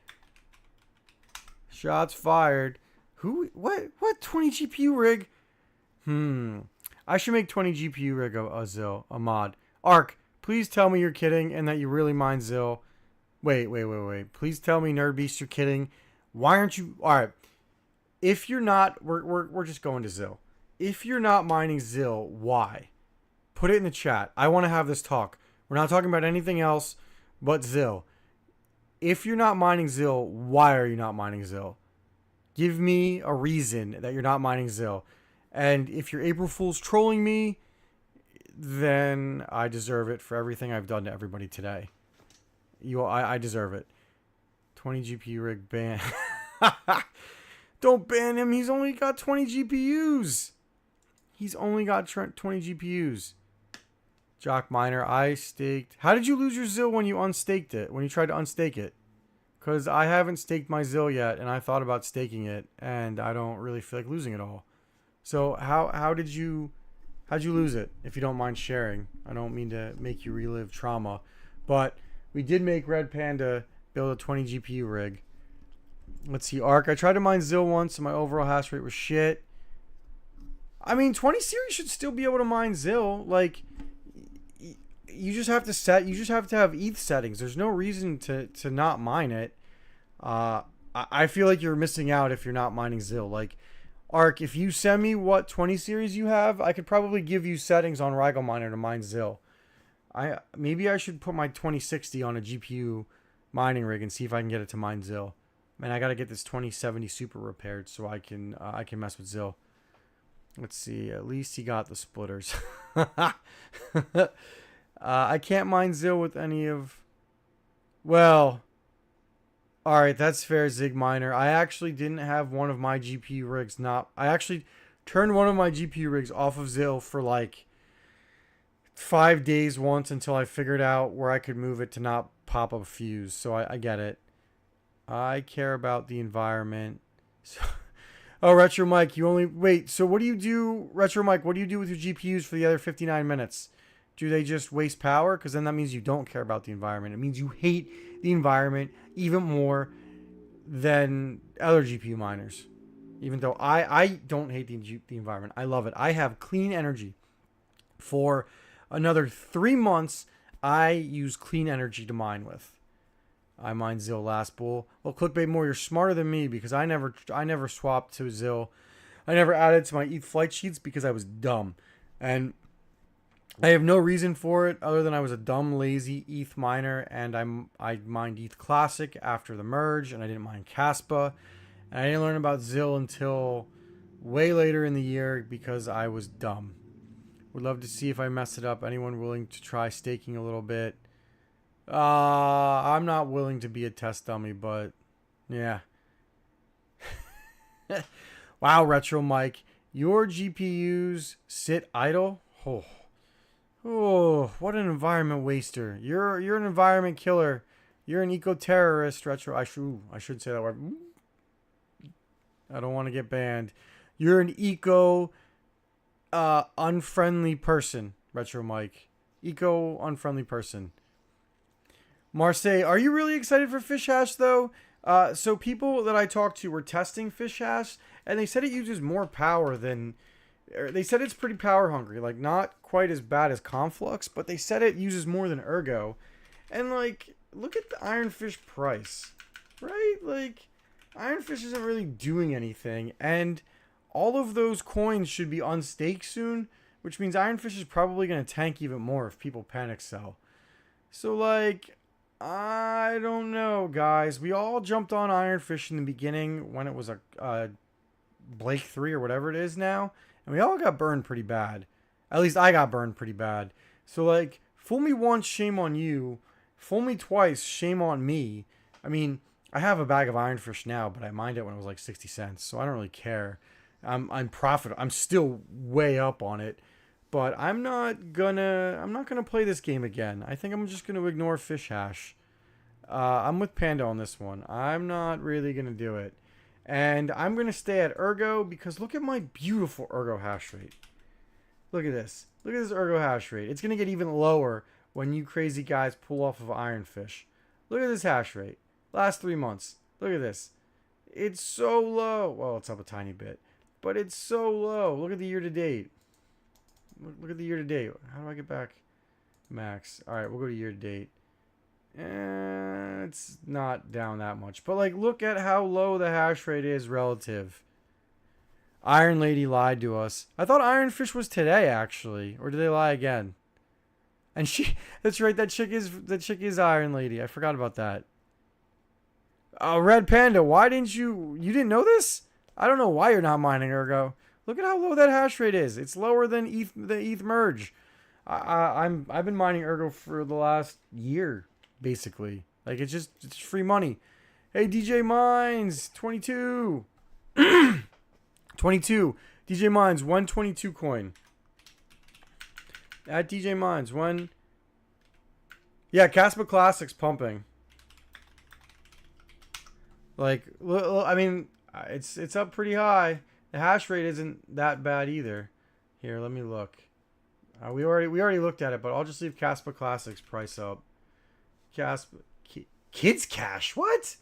Speaker 1: Shots fired. Who? What 20 GPU rig? I should make 20 GPU rig a ZIL, a mod. Ark, please tell me you're kidding and that you really mine ZIL. Wait. Please tell me, Nerdbeast, you're kidding. Why aren't you? All right. If you're not, we're just going to ZIL. If you're not mining ZIL, why? Put it in the chat. I want to have this talk. We're not talking about anything else but ZIL. If you're not mining ZIL, why are you not mining ZIL? Give me a reason that you're not mining ZIL. And if you're April Fool's trolling me, then I deserve it for everything I've done to everybody today. I deserve it. 20 GPU rig ban. Don't ban him. He's only got 20 GPUs. He's only got 20 GPUs. Jock Miner, I staked. How did you lose your ZIL when you unstaked it? When you tried to unstake it? Because I haven't staked my ZIL yet, and I thought about staking it, and I don't really feel like losing it all. So how did you lose it? If you don't mind sharing, I don't mean to make you relive trauma, but we did make Red Panda build a 20 GPU rig. Let's see, Ark. I tried to mine ZIL once, and my overall hash rate was shit. I mean, 20 series should still be able to mine ZIL. Like, you just have to have ETH settings. There's no reason to not mine it. I feel like you're missing out if you're not mining ZIL. Like, Ark, if you send me what 20 series you have, I could probably give you settings on Rigel Miner to mine ZIL. Maybe I should put my 2060 on a GPU mining rig and see if I can get it to mine ZIL. Man, I gotta get this 2070 Super repaired so I can mess with ZIL. Let's see. At least he got the splitters. I can't mine Zill with any of... Well... Alright, that's fair, Zig Miner. I actually didn't have one of my GPU rigs not... I actually turned one of my GPU rigs off of Zill for like 5 days once until I figured out where I could move it to not pop up a fuse. So I get it. I care about the environment. So, oh, Retro Mike, you only... Wait, so what do you do... Retro Mike, what do you do with your GPUs for the other 59 minutes? Do they just waste power? Because then that means you don't care about the environment. It means you hate the environment even more than other GPU miners. Even though I don't hate the environment. I love it. I have clean energy. For another 3 months, I use clean energy to mine with. I mine Zill last bull. Well, Clickbait More, you're smarter than me because I never swapped to Zill. I never added to my ETH flight sheets because I was dumb. And I have no reason for it other than I was a dumb, lazy ETH miner, and I mined ETH Classic after the merge, and I didn't mine Caspa, and I didn't learn about Zill until way later in the year because I was dumb. Would love to see if I mess it up. Anyone willing to try staking a little bit? I'm not willing to be a test dummy, but yeah. Wow, Retro Mike, your GPUs sit idle? Oh, what an environment waster. You're an environment killer. You're an eco-terrorist, Retro. I should say that word. I don't want to get banned. You're an unfriendly person, Retro Mike. Eco-unfriendly person. Marseille, are you really excited for Fish Hash, though? So people that I talked to were testing Fish Hash, and they said it uses more power than... They said it's pretty power hungry, like not quite as bad as Conflux, but they said it uses more than Ergo. And like, look at the Ironfish price, right? Like, Ironfish isn't really doing anything, and all of those coins should be unstaked soon, which means Ironfish is probably going to tank even more if people panic sell. So like, I don't know, guys. We all jumped on Ironfish in the beginning when it was a Blake 3 or whatever it is now. And we all got burned pretty bad. At least I got burned pretty bad. So, like, fool me once, shame on you. Fool me twice, shame on me. I mean, I have a bag of Ironfish now, but I mined it when it was like 60 cents. So I don't really care. I'm profitable. I'm still way up on it. But I'm not gonna play this game again. I think I'm just gonna ignore Fish Hash. I'm with Panda on this one. I'm not really gonna do it. And I'm going to stay at Ergo because look at my beautiful Ergo hash rate. Look at this. Look at this Ergo hash rate. It's going to get even lower when you crazy guys pull off of Ironfish. Look at this hash rate. Last 3 months. Look at this. It's so low. Well, it's up a tiny bit. But it's so low. Look at the year to date. Look at the year to date. How do I get back? Max. All right, we'll go to year to date. It's not down that much. But, like, look at how low the hash rate is relative. Iron Lady lied to us. I thought Ironfish was today, actually. Or did they lie again? And that's right, that chick is Iron Lady. I forgot about that. Red Panda, why didn't you didn't know this? I don't know why you're not mining Ergo. Look at how low that hash rate is. It's lower than the ETH merge. I've been mining Ergo for the last year. Basically, like it's free money. Hey, DJ Mines 22 22 DJ Mines 122 coin at DJ Mines one. Yeah, Caspa Classic's pumping. Like, I mean, it's up pretty high. The hash rate isn't that bad either. Here, let me look. We already looked at it, but I'll just leave Caspa Classic's price up. Kids Cash? What?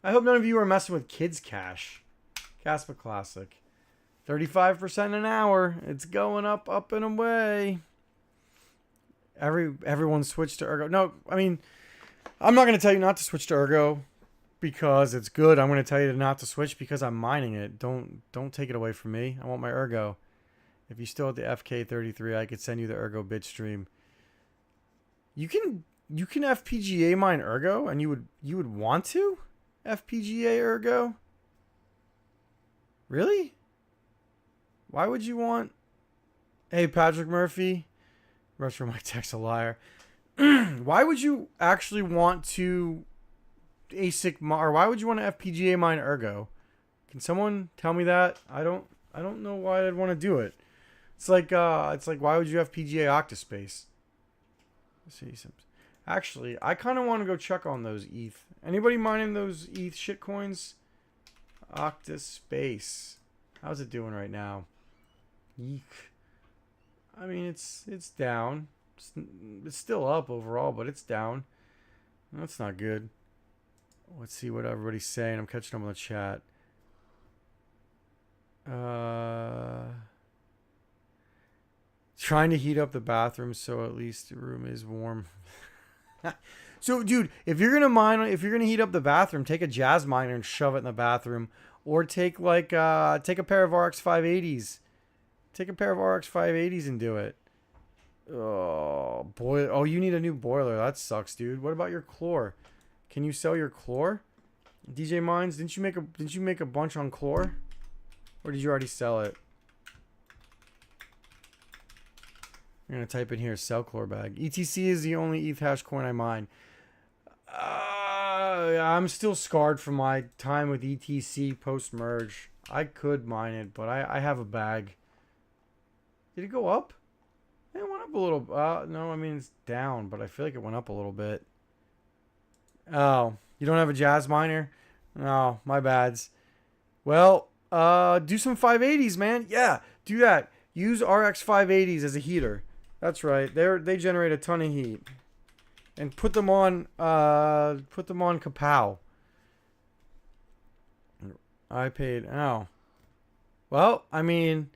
Speaker 1: I hope none of you are messing with Kids Cash. Caspa Classic. 35% an hour. It's going up and away. Everyone switched to Ergo. No, I mean, I'm not going to tell you not to switch to Ergo because it's good. I'm going to tell you not to switch because I'm mining it. Don't take it away from me. I want my Ergo. If you still have the FK33, I could send you the Ergo bitstream. You can FPGA mine Ergo, and you would want to FPGA Ergo? Really? Why would you want... Hey, Patrick Murphy. Retro Mike Tech's a liar. Why would you actually want to or why would you want to FPGA mine Ergo? Can someone tell me that? I don't know why I'd want to do it. It's like why would you FPGA Octaspace? Let's see some. Actually, I kind of want to go check on those ETH. Anybody mining those ETH shitcoins? Octaspace. How's it doing right now? Eek. I mean, it's down. It's still up overall, but it's down. That's not good. Let's see what everybody's saying. I'm catching up on the chat. Trying to heat up the bathroom so at least the room is warm. So, dude, if you're gonna heat up the bathroom, take a jazz miner and shove it in the bathroom, or take take a pair of RX 580s. Take a pair of RX 580s and do it. Oh boy! Oh, you need a new boiler. That sucks, dude. What about your chlor? Can you sell your chlor? DJ Mines, didn't you make a bunch on chlor, or did you already sell it? I'm gonna type in here sell chlor bag. ETC is the only ETH hash coin I mine. I'm still scarred from my time with ETC post merge. I could mine it, but I have a bag. Did it go up? It went up a little. No, I mean it's down, but I feel like it went up a little bit. Oh, you don't have a jazz miner? No, my bads. Well, do some 580s, man. Yeah, do that. Use RX 580s as a heater. That's right. They generate a ton of heat. And put them on Kapow. I paid. Oh. Well, I mean,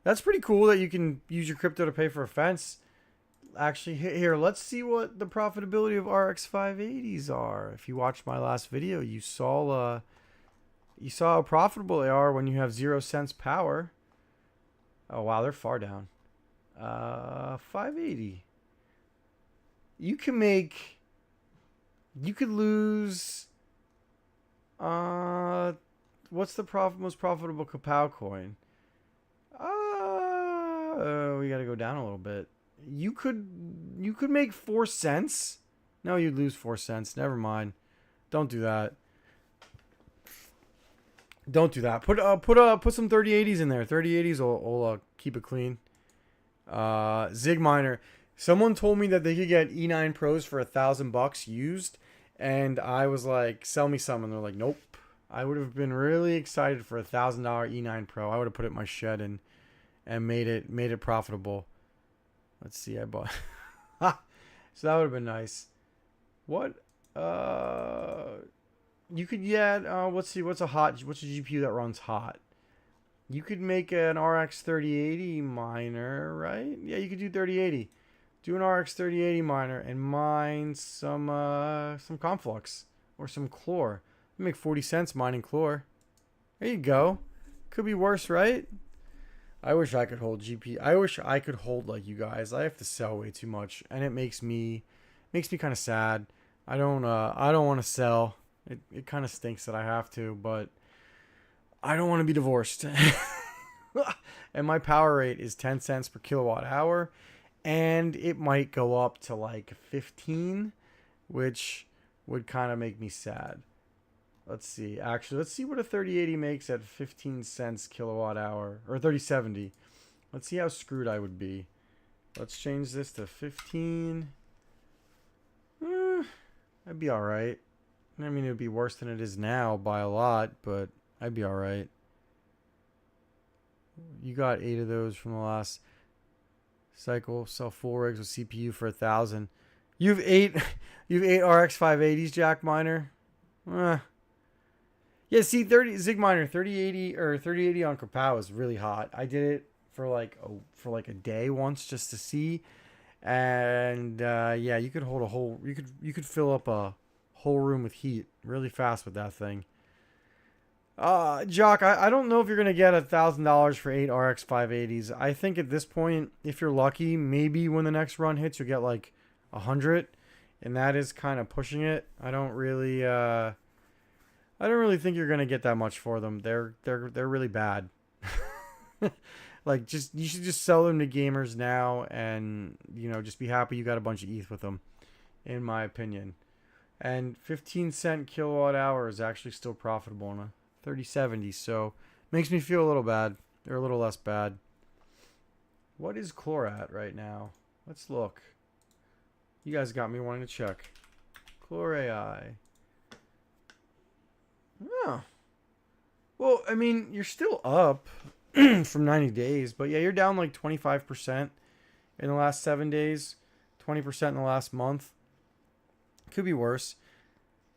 Speaker 1: that's pretty cool that you can use your crypto to pay for a fence. Actually, here, let's see what the profitability of RX 580s are. If you watched my last video, you saw how profitable they are when you have 0 cents power. Oh wow, they're far down. 580. You could lose. What's the most profitable Kapow coin? We gotta go down a little bit. You could make 4 cents. No, you'd lose 4 cents. Never mind. Don't do that. Don't do that. Put some 3080s in there. 3080s will keep it clean. Zig Miner. Someone told me that they could get E9 Pros for $1,000 used, and I was like, "Sell me some," and they're like, "Nope." I would have been really excited for $1,000 E9 Pro. I would have put it in my shed and made it profitable. Let's see. I bought. So that would have been nice. What? You could get. Let's see. What's a GPU that runs hot? You could make an RX 3080 miner, right? Yeah, you could do 3080. Do an RX 3080 miner and mine some Conflux or some Chlor. You make 40 cents mining Chlor. There you go. Could be worse, right? I wish I could hold GP. I wish I could hold like you guys. I have to sell way too much, and it makes me kind of sad. I don't want to sell. It kind of stinks that I have to, but I don't want to be divorced. And my power rate is 10 cents per kilowatt hour, and it might go up to like 15, which would kind of make me sad. Let's see. Actually, let's see what a 3080 makes at 15 cents kilowatt hour, or 3070. Let's see how screwed I would be. Let's change this to 15. I'd be all right. I mean, it would be worse than it is now by a lot, but I'd be all right. You got 8 of those from the last cycle. Sell 4 rigs with CPU for 1,000. You've 8 RX 580s, Jack Miner. Yeah, see, Zig Miner 3080 or 3080 on Kapow is really hot. I did it for like a day once just to see, and yeah, you could hold a whole. You could fill up a whole room with heat really fast with that thing. Jock, I don't know if you're gonna get $1,000 for 8 RX 580s. I think at this point, if you're lucky, maybe when the next run hits, you'll get like 100, and that is kind of pushing it. I don't really think you're gonna get that much for them. They're really bad. Like, just you should just sell them to gamers now, and just be happy you got a bunch of ETH with them, in my opinion. And 15 cent kilowatt hour is actually still profitable on a 3070, so makes me feel a little bad, or a little less bad. What is Chlor at right now? Let's look. You guys got me wanting to check. Chlor AI. Oh. Well, I mean, you're still up from 90 days, but yeah, you're down like 25% in the last 7 days, 20% in the last month. Could be worse.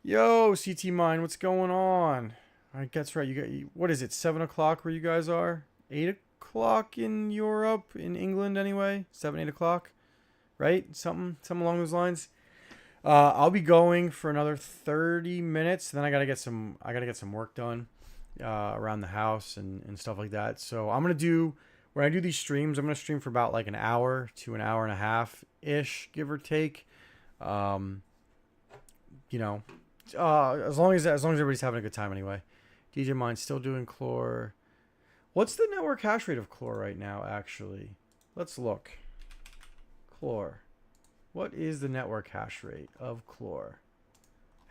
Speaker 1: Yo, CT Mine, what's going on? I guess right. What is it? 7 o'clock where you guys are? 8 o'clock in Europe, in England anyway. 7, 8 o'clock, right? Something along those lines. I'll be going for another 30 minutes. Then I gotta get some work done around the house and stuff like that. So when I do these streams, I'm gonna stream for about like an hour to an hour and a half ish, give or take. As long as everybody's having a good time anyway. DJ Mine's still doing Chlor. What's the network hash rate of Chlor right now? Actually, let's look. Chlor. What is the network hash rate of Chlor?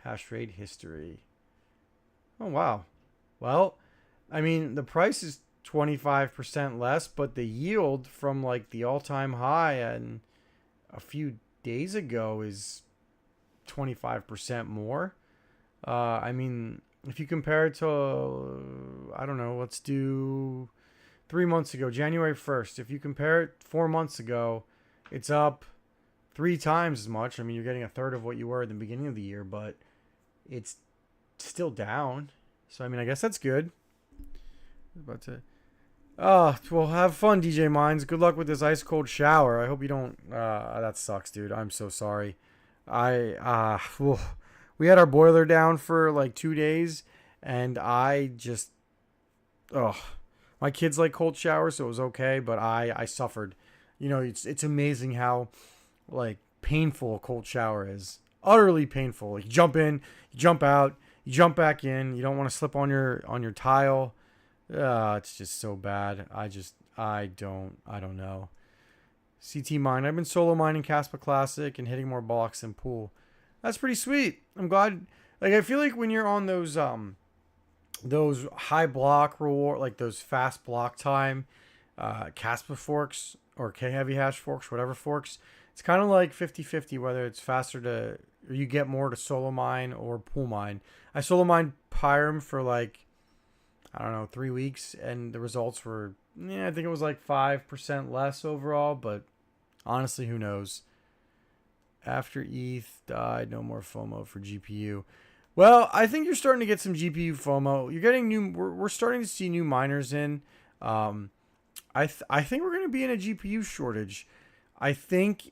Speaker 1: Hash rate history. Oh, wow. Well, I mean, the price is 25% less, but the yield from like the all-time high and a few days ago is 25% more. I mean, if you compare it to, I don't know, let's do 3 months ago, January 1st. If you compare it 4 months ago, it's up 3 times as much. I mean, you're getting a third of what you were at the beginning of the year, but it's still down. So, I mean, I guess that's good. Well, have fun, DJ Mines. Good luck with this ice cold shower. I hope you don't. That sucks, dude. I'm so sorry. We had our boiler down for like 2 days, and my kids like cold showers, so it was okay, but I suffered. It's amazing how like painful a cold shower is. Utterly painful. Like, you jump in, you jump out, you jump back in. You don't want to slip on your tile. It's just so bad. I don't know. CT Mine. I've been solo mining Caspa Classic and hitting more blocks than pool. That's pretty sweet. I'm glad. Like, I feel like when you're on those high block reward, like those fast block time, Caspa forks or K heavy hash forks, whatever forks, it's kind of like 50-50 whether it's faster or you get more to solo mine or pool mine. I solo mined Pyram for like, I don't know, 3 weeks, and the results were, I think it was like 5% less overall, but honestly, who knows? After ETH died, no more FOMO for GPU. Well, I think you're starting to get some GPU FOMO. You're getting we're starting to see new miners in. I think we're going to be in a GPU shortage. I think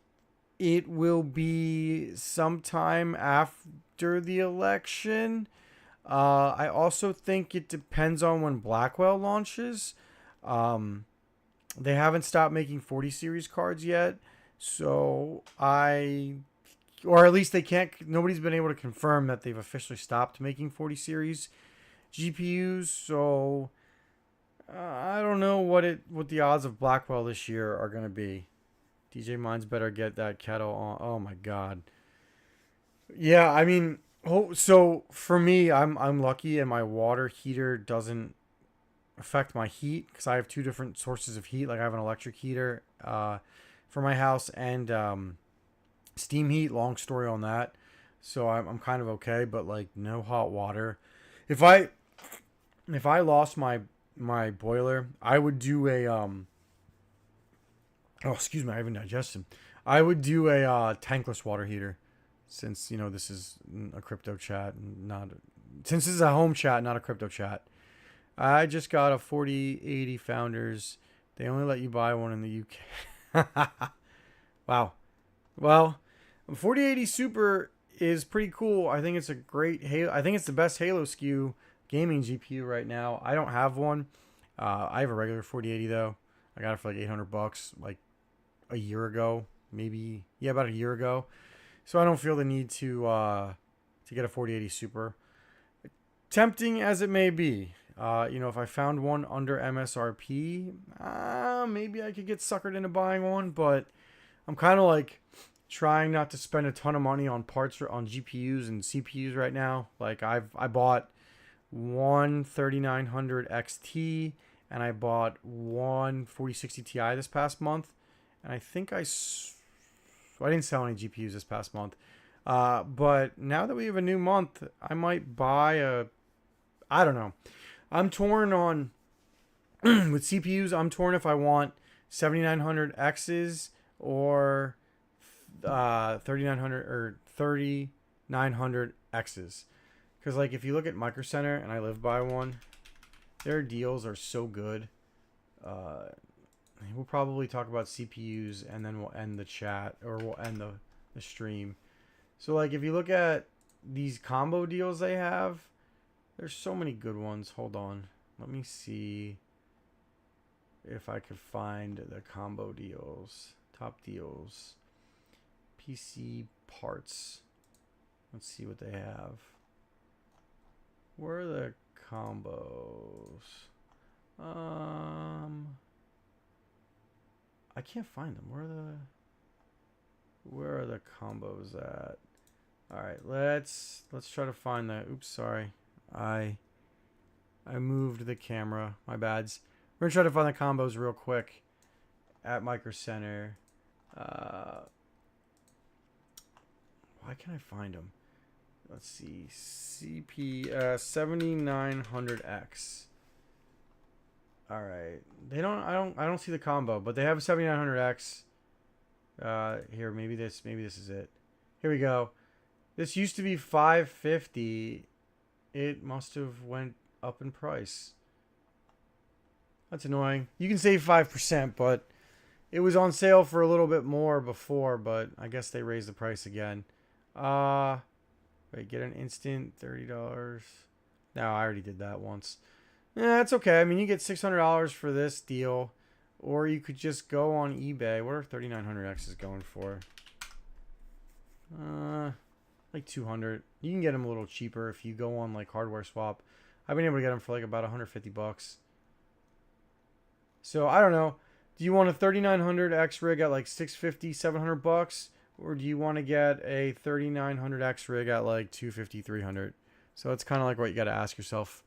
Speaker 1: it will be sometime after the election. I also think it depends on when Blackwell launches. They haven't stopped making 40 series cards yet. So or at least they can't, nobody's been able to confirm that they've officially stopped making 40 series GPUs. So I don't know what the odds of Blackwell this year are going to be. DJ Mines better get that kettle on. Oh my God. Yeah, I mean, so for me, I'm lucky and my water heater doesn't affect my heat because I have 2 different sources of heat. Like, I have an electric heater for my house and steam heat. Long story on that. So I'm kind of okay, but like no hot water. If I lost my boiler, I would do a excuse me, I haven't digested. I would do a tankless water heater, since this is a crypto chat, since this is a home chat, not a crypto chat. I just got a 4080 Founders. They only let you buy one in the UK. Wow. Well, 4080 Super is pretty cool. I think it's a great Halo. I think it's the best Halo SKU gaming GPU right now. I don't have one. I have a regular 4080 though. I got it for like $800, like a year ago, maybe. Yeah, about a year ago. So I don't feel the need to get a 4080 Super. Tempting as it may be, You know, if I found one under MSRP, maybe I could get suckered into buying one, but I'm kind of like trying not to spend a ton of money on parts or on GPUs and CPUs right now. Like I bought one 3900 XT and I bought one 4060 Ti this past month, and I think I didn't sell any GPUs this past month. But now that we have a new month, I might buy I don't know. I'm torn on with CPUs. I'm torn if I want 7900 X's or 3900 or 3900 X's. Because like if you look at Micro Center, and I live by one, their deals are so good. We'll probably talk about CPUs and then we'll end the chat, or we'll end the stream. So like if you look at these combo deals they have, there's so many good ones. Hold on. Let me see if I could find the combo deals. Top deals. PC parts. Let's see what they have. Where are the combos? I can't find them. Where are the combos at? All right, let's try to find the. Oops, sorry. I moved the camera. My bads. We're gonna try to find the combos real quick at Micro Center. Why can't I find them? Let's see. CP 7900X. All right. I don't see the combo, but they have a 7900X. Here, maybe this is it. Here we go. This used to be $550. It must have went up in price. That's annoying. You can save 5%, but it was on sale for a little bit more before, but I guess they raised the price again. Wait, get an instant $30. No, I already did that once. That's okay. I mean, you get $600 for this deal, or you could just go on eBay. What are 3900Xs going for? Like 200. You can get them a little cheaper if you go on like Hardware Swap. I've been able to get them for like about $150. So I don't know. Do you want a 3900X rig at like $650, $700, or do you want to get a 3900X rig at like $250, $300? So it's kind of like what you got to ask yourself.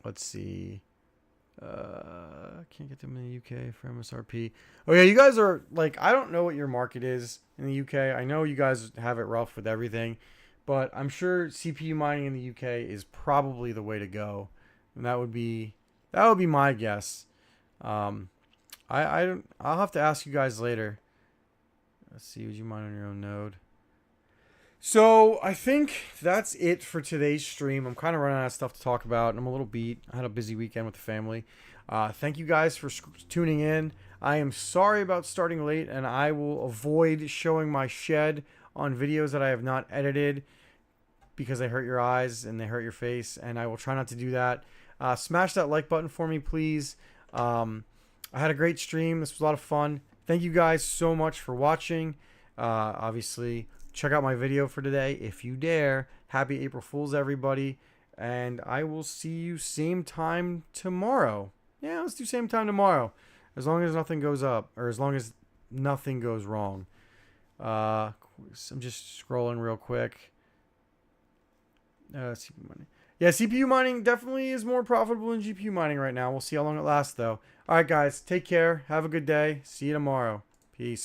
Speaker 1: Let's see. Can't get them in the UK for MSRP. Oh yeah, you guys are like, I don't know what your market is in the UK. I know you guys have it rough with everything, but I'm sure CPU mining in the UK is probably the way to go, and that would be my guess. I'll have to ask you guys later. Let's see, would you mine on your own node? So I think that's it for today's stream. I'm kind of running out of stuff to talk about, and I'm a little beat. I had a busy weekend with the family. Thank you guys for tuning in. I am sorry about starting late, and I will avoid showing my shed on videos that I have not edited because they hurt your eyes and they hurt your face, and I will try not to do that. Smash that like button for me, please. I had a great stream. This was a lot of fun. Thank you guys so much for watching. Obviously, check out my video for today if you dare. Happy April Fools, everybody. And I will see you same time tomorrow. Yeah, let's do same time tomorrow. As long as nothing goes up, or as long as nothing goes wrong. I'm just scrolling real quick. CPU mining. Yeah, CPU mining definitely is more profitable than GPU mining right now. We'll see how long it lasts, though. All right, guys. Take care. Have a good day. See you tomorrow. Peace.